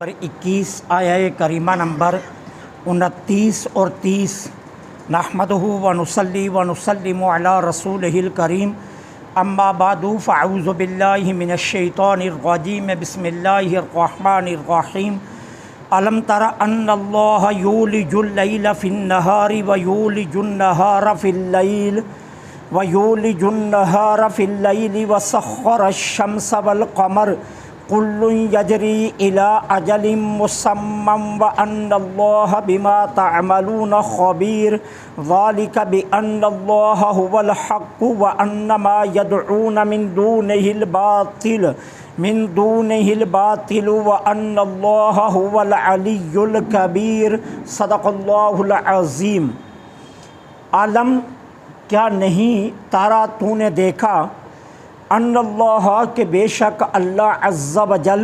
پر 21 آیہ کریمہ نمبر 29 اور 30 نحمدہ ونصلی ونسلم علی رسولہ الکریم اما بعد فاعوذ باللہ من الشیطان الرجیم بسم اللہ الرحمن الرحیم الم تر ان اللہ یولج اللیل فی النہار ویولج النہار فی اللیل ویولج النہار فی اللیل وسخر الشمس والقمر کل یجری الی اجل مسمى وان اللہ بما تعملون خبیر ذلک بان اللہ هو الحق وان ما يدعون من دونه الباطل وان اللہ هو العلی الکبیر صدق اللہ العظیم۔ عالم کیا نہیں تارا تو نے دیکھا ان اللہ کہ بے شک اللہ عز و جل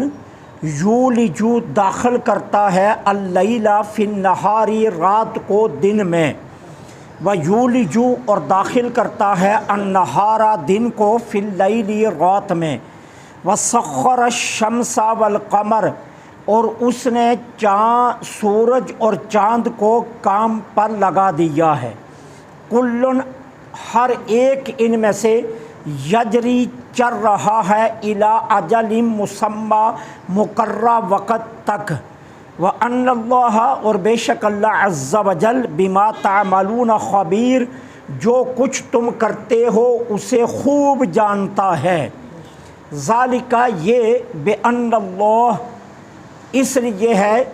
یولجو داخل کرتا ہے اللیل فی النہاری رات کو دن میں، و یولجو اور داخل کرتا ہے النہارا دن کو فی اللیل رات میں، وسخر الشمس والقمر اور اس نے سورج اور چاند کو کام پر لگا دیا ہے، کلن ہر ایک ان میں سے یجری چل رہا ہے الی اجل مسمى مقررہ وقت تک، وان اللہ اور بے شک اللہ عز و جل بما تعملون خبیر جو کچھ تم کرتے ہو اسے خوب جانتا ہے، ذالک یہ بان اللہ اس لیے ہے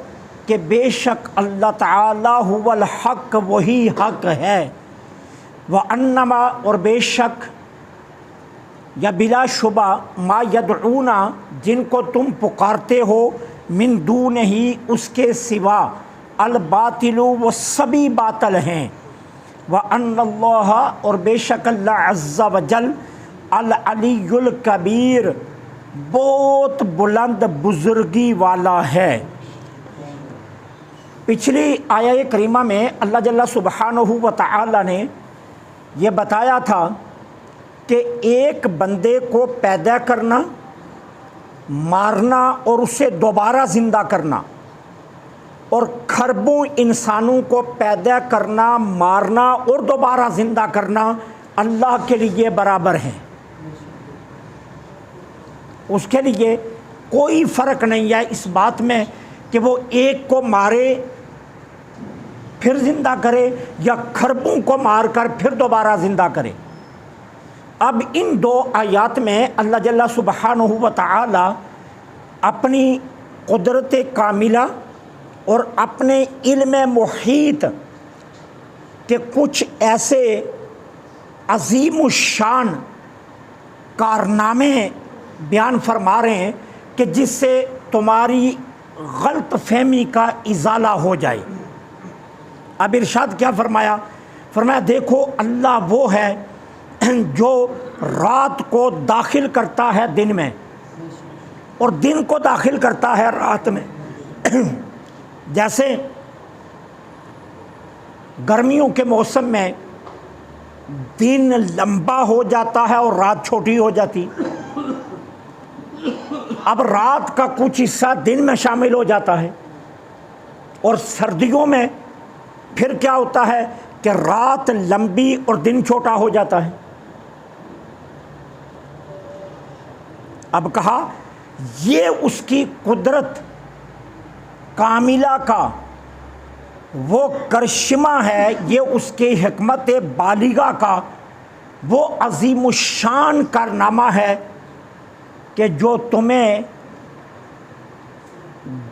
کہ بے شک اللہ تعالی هو الحق وہی حق ہے، وانما اور بے شک یا بلا شبہ ما یدعونا جن کو تم پکارتے ہو من دونہ ہی اس کے سوا الباطل وہ سبھی باطل ہیں، وان اللہ اور بے شک اللہ عز و جل العلی الکبیر بہت بلند بزرگی والا ہے۔ پچھلی آیہ کریمہ میں اللہ جل سبحانہ و تعالی نے یہ بتایا تھا کہ ایک بندے کو پیدا کرنا، مارنا اور اسے دوبارہ زندہ کرنا، اور کھربوں انسانوں کو پیدا کرنا، مارنا اور دوبارہ زندہ کرنا اللہ کے لیے برابر ہیں، اس کے لیے کوئی فرق نہیں ہے اس بات میں کہ وہ ایک کو مارے پھر زندہ کرے یا کھربوں کو مار کر پھر دوبارہ زندہ کرے۔ اب ان دو آیات میں اللہ جل سبحانہ و تعالی اپنی قدرت کاملہ اور اپنے علم محیط کے کچھ ایسے عظیم الشان کارنامے بیان فرما رہے ہیں کہ جس سے تمہاری غلط فہمی کا ازالہ ہو جائے۔ اب ارشاد کیا فرمایا؟ فرمایا دیکھو اللہ وہ ہے جو رات کو داخل کرتا ہے دن میں اور دن کو داخل کرتا ہے رات میں، جیسے گرمیوں کے موسم میں دن لمبا ہو جاتا ہے اور رات چھوٹی ہو جاتی، اب رات کا کچھ حصہ دن میں شامل ہو جاتا ہے، اور سردیوں میں پھر کیا ہوتا ہے کہ رات لمبی اور دن چھوٹا ہو جاتا ہے۔ اب کہا یہ اس کی قدرت کاملہ کا وہ کرشمہ ہے، یہ اس کی حکمت بالغہ کا وہ عظیم الشان کارنامہ ہے کہ جو تمہیں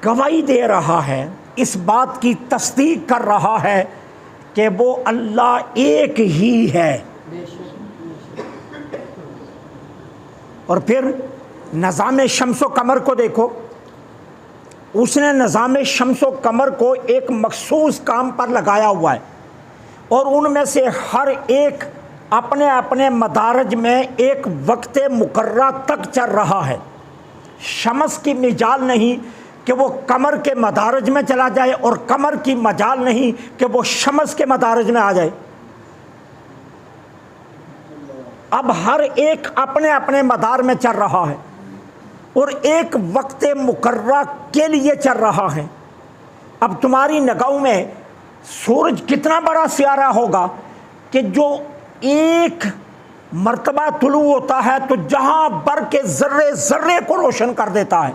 گواہی دے رہا ہے، اس بات کی تصدیق کر رہا ہے کہ وہ اللہ ایک ہی ہے۔ اور پھر نظام شمس و قمر کو دیکھو، اس نے نظام شمس و قمر کو ایک مخصوص کام پر لگایا ہوا ہے، اور ان میں سے ہر ایک اپنے اپنے مدارج میں ایک وقت مقررہ تک چل رہا ہے۔ شمس کی مجال نہیں کہ وہ قمر کے مدارج میں چلا جائے، اور قمر کی مجال نہیں کہ وہ شمس کے مدارج میں آ جائے۔ اب ہر ایک اپنے اپنے مدار میں چل رہا ہے، اور ایک وقت مقررہ کے لیے چل رہا ہے۔ اب تمہاری نگاہوں میں سورج کتنا بڑا سیارہ ہوگا کہ جو ایک مرتبہ طلوع ہوتا ہے تو جہاں بر کے ذرے ذرے کو روشن کر دیتا ہے۔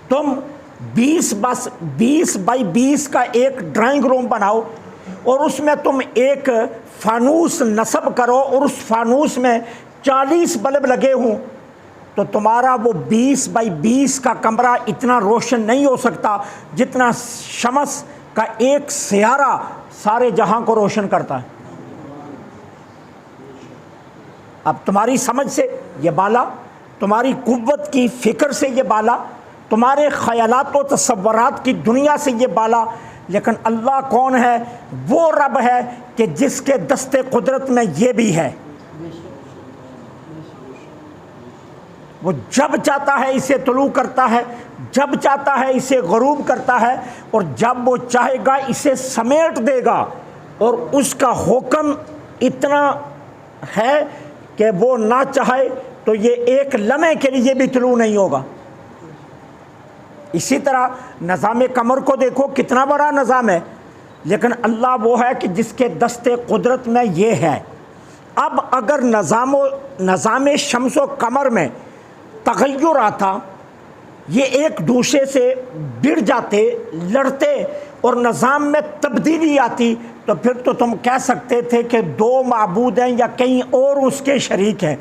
تم 20x20 کا ایک ڈرائنگ روم بناؤ اور اس میں تم ایک فانوس نصب کرو اور اس فانوس میں 40 بلب لگے ہوں تو تمہارا وہ 20x20 کا کمرہ اتنا روشن نہیں ہو سکتا جتنا شمس کا ایک سیارہ سارے جہاں کو روشن کرتا ہے۔ اب تمہاری سمجھ سے یہ بالا، تمہاری قوت کی فکر سے یہ بالا، تمہارے خیالات و تصورات کی دنیا سے یہ بالا، لیکن اللہ کون ہے؟ وہ رب ہے کہ جس کے دست قدرت میں یہ بھی ہے۔ وہ جب چاہتا ہے اسے طلوع کرتا ہے، جب چاہتا ہے اسے غروب کرتا ہے، اور جب وہ چاہے گا اسے سمیٹ دے گا، اور اس کا حکم اتنا ہے کہ وہ نہ چاہے تو یہ ایک لمحے کے لیے بھی طلوع نہیں ہوگا۔ اسی طرح نظام قمر کو دیکھو کتنا بڑا نظام ہے، لیکن اللہ وہ ہے کہ جس کے دست قدرت میں یہ ہے۔ اب اگر نظام شمس و قمر میں تغیر آتا، یہ ایک دوسرے سے بڑھ جاتے، لڑتے، اور نظام میں تبدیلی آتی تو پھر تو تم کہہ سکتے تھے کہ دو معبود ہیں یا کہیں اور اس کے شریک ہیں۔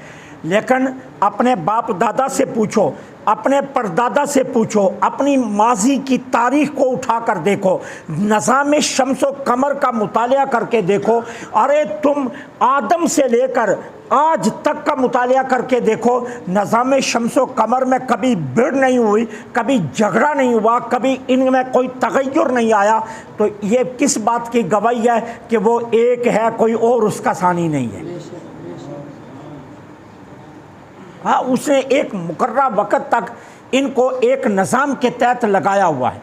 لیکن اپنے باپ دادا سے پوچھو، اپنے پردادا سے پوچھو، اپنی ماضی کی تاریخ کو اٹھا کر دیکھو، نظام شمس و قمر کا مطالعہ کر کے دیکھو۔ ارے تم آدم سے لے کر آج تک کا مطالعہ کر کے دیکھو، نظام شمس و قمر میں کبھی بڑھ نہیں ہوئی، کبھی جھگڑا نہیں ہوا، کبھی ان میں کوئی تغیر نہیں آیا۔ تو یہ کس بات کی گواہی ہے کہ وہ ایک ہے، کوئی اور اس کا ثانی نہیں ہے۔ ہاں، اس نے ایک مقررہ وقت تک ان کو ایک نظام کے تحت لگایا ہوا ہے۔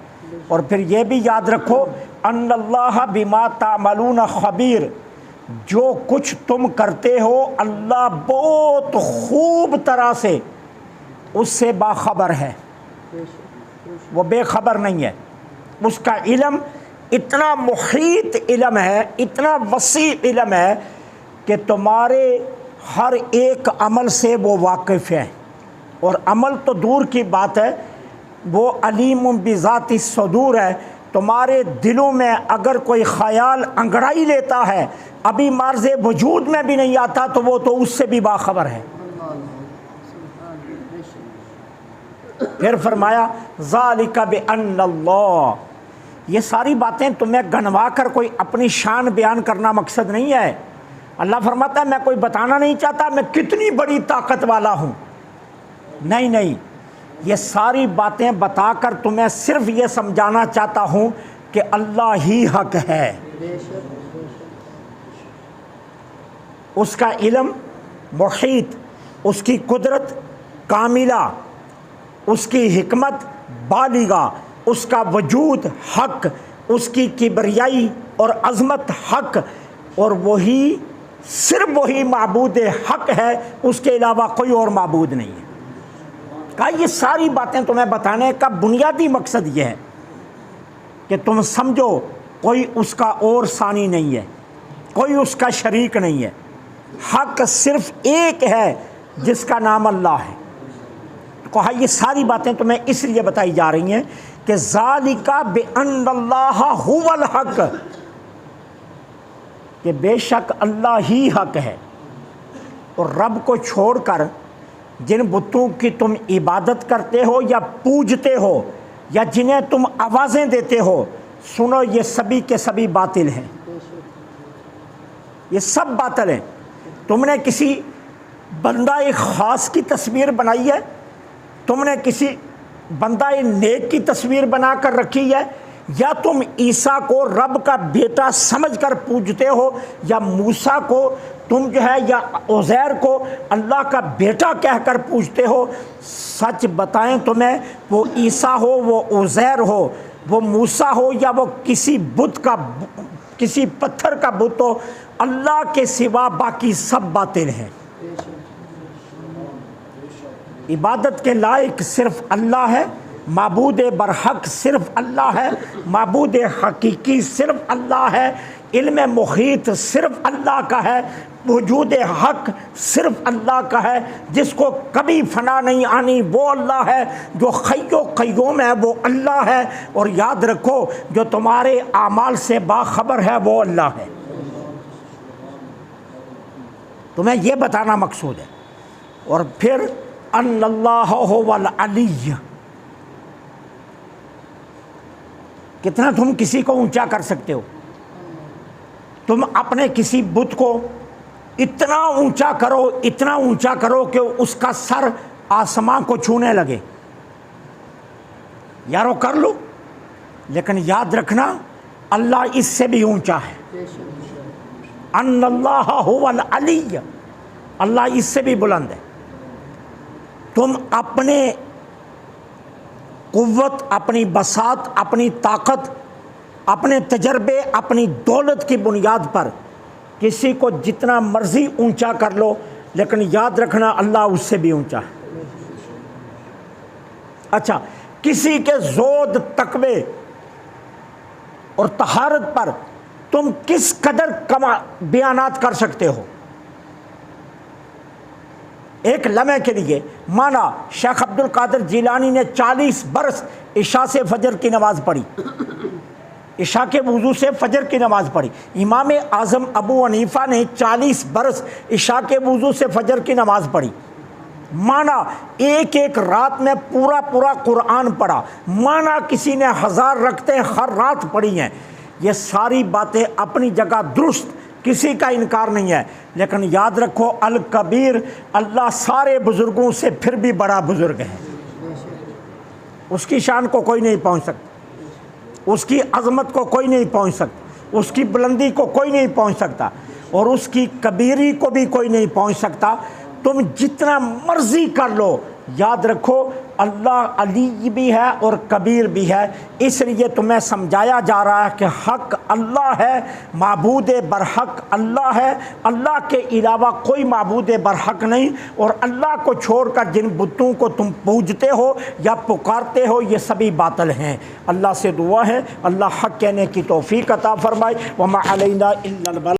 اور پھر یہ بھی یاد رکھو ان اللہ بما تعملون خبیر، جو کچھ تم کرتے ہو اللہ بہت خوب طرح سے اس سے باخبر ہے، وہ بے خبر نہیں ہے۔ اس کا علم اتنا محیط علم ہے، اتنا وسیع علم ہے کہ تمہارے ہر ایک عمل سے وہ واقف ہے، اور عمل تو دور کی بات ہے، وہ علیم بذات الصدور ہے۔ تمہارے دلوں میں اگر کوئی خیال انگڑائی لیتا ہے، ابھی مرز وجود میں بھی نہیں آتا، تو وہ تو اس سے بھی باخبر ہے۔ پھر فرمایا ذالک بأن اللہ، یہ ساری باتیں تمہیں گنوا کر کوئی اپنی شان بیان کرنا مقصد نہیں ہے۔ اللہ فرماتا ہے میں کوئی بتانا نہیں چاہتا میں کتنی بڑی طاقت والا ہوں، نہیں نہیں، یہ ساری باتیں بتا کر تمہیں صرف یہ سمجھانا چاہتا ہوں کہ اللہ ہی حق ہے۔ اس کا علم محیط، اس کی قدرت کاملہ، اس کی حکمت بالغہ، اس کا وجود حق، اس کی کبریائی اور عظمت حق، اور وہی صرف وہی معبود حق ہے، اس کے علاوہ کوئی اور معبود نہیں ہے۔ کہا یہ ساری باتیں تمہیں بتانے کا بنیادی مقصد یہ ہے کہ تم سمجھو کوئی اس کا اور ثانی نہیں ہے، کوئی اس کا شریک نہیں ہے، حق صرف ایک ہے جس کا نام اللہ ہے۔ کہا یہ ساری باتیں تمہیں اس لیے بتائی جا رہی ہیں کہ ذالک بأن اللہ هو الحق، کہ بے شک اللہ ہی حق ہے، اور رب کو چھوڑ کر جن بتوں کی تم عبادت کرتے ہو یا پوجتے ہو یا جنہیں تم آوازیں دیتے ہو، سنو یہ سبھی کے سبھی باطل ہیں، یہ سب باطل ہیں۔ تم نے کسی بندہ خاص کی تصویر بنائی ہے، تم نے کسی بندہ نیک کی تصویر بنا کر رکھی ہے، یا تم عیسیٰ کو رب کا بیٹا سمجھ کر پوجتے ہو، یا موسیٰ کو تم جو ہے، یا عزیر کو اللہ کا بیٹا کہہ کر پوجتے ہو۔ سچ بتائیں تمہیں، وہ عیسیٰ ہو، وہ عزیر ہو، وہ موسیٰ ہو، یا وہ کسی بت کا، کسی پتھر کا بت ہو، اللہ کے سوا باقی سب باطل ہیں۔ عبادت کے لائق صرف اللہ ہے، معبود برحق صرف اللہ ہے، معبود حقیقی صرف اللہ ہے، علم محیط صرف اللہ کا ہے، وجود حق صرف اللہ کا ہے، جس کو کبھی فنا نہیں آنی وہ اللہ ہے، جو حی و قیوم ہے وہ اللہ ہے، اور یاد رکھو جو تمہارے اعمال سے باخبر ہے وہ اللہ ہے۔ تمہیں یہ بتانا مقصود ہے۔ اور پھر ان اللہ هو العلی، کتنا تم کسی کو اونچا کر سکتے ہو؟ تم اپنے کسی بت کو اتنا اونچا کرو، اتنا اونچا کرو کہ اس کا سر آسمان کو چھونے لگے، یارو کر لو، لیکن یاد رکھنا اللہ اس سے بھی اونچا ہے۔ ان اللہ هو العلی، اللہ اس سے بھی بلند ہے۔ تم اپنے قوت، اپنی بساط، اپنی طاقت، اپنے تجربے، اپنی دولت کی بنیاد پر کسی کو جتنا مرضی اونچا کر لو، لیکن یاد رکھنا اللہ اس سے بھی اونچا ہے۔ اچھا، کسی کے زود، تقوی اور طہارت پر تم کس قدر بیانات کر سکتے ہو؟ ایک لمحے کے لیے مانا شیخ عبد القادر جیلانی نے 40 برس عشاء سے فجر کی نماز پڑھی، عشاء کے وضو سے فجر کی نماز پڑھی۔ امام اعظم ابو حنیفہ نے 40 برس عشاء کے وضو سے فجر کی نماز پڑھی۔ مانا ایک ایک رات میں پورا قرآن پڑھا، مانا کسی نے 1000 رکعتیں ہر رات پڑھی ہیں۔ یہ ساری باتیں اپنی جگہ درست، کسی کا انکار نہیں ہے، لیکن یاد رکھو الکبیر، اللہ سارے بزرگوں سے پھر بھی بڑا بزرگ ہے۔ اس کی شان کو کوئی نہیں پہنچ سکتا، اس کی عظمت کو کوئی نہیں پہنچ سکتا، اس کی بلندی کو کوئی نہیں پہنچ سکتا، اور اس کی کبیری کو بھی کوئی نہیں پہنچ سکتا۔ تم جتنا مرضی کر لو، یاد رکھو اللہ علی بھی ہے اور کبیر بھی ہے۔ اس لیے تمہیں سمجھایا جا رہا ہے کہ حق اللہ ہے، معبود برحق اللہ ہے، اللہ کے علاوہ کوئی معبود برحق نہیں، اور اللہ کو چھوڑ کر جن بتوں کو تم پوجتے ہو یا پکارتے ہو یہ سبھی باطل ہیں۔ اللہ سے دعا ہے اللہ حق کہنے کی توفیق عطا فرمائے۔ وما علینا الا البلاغ۔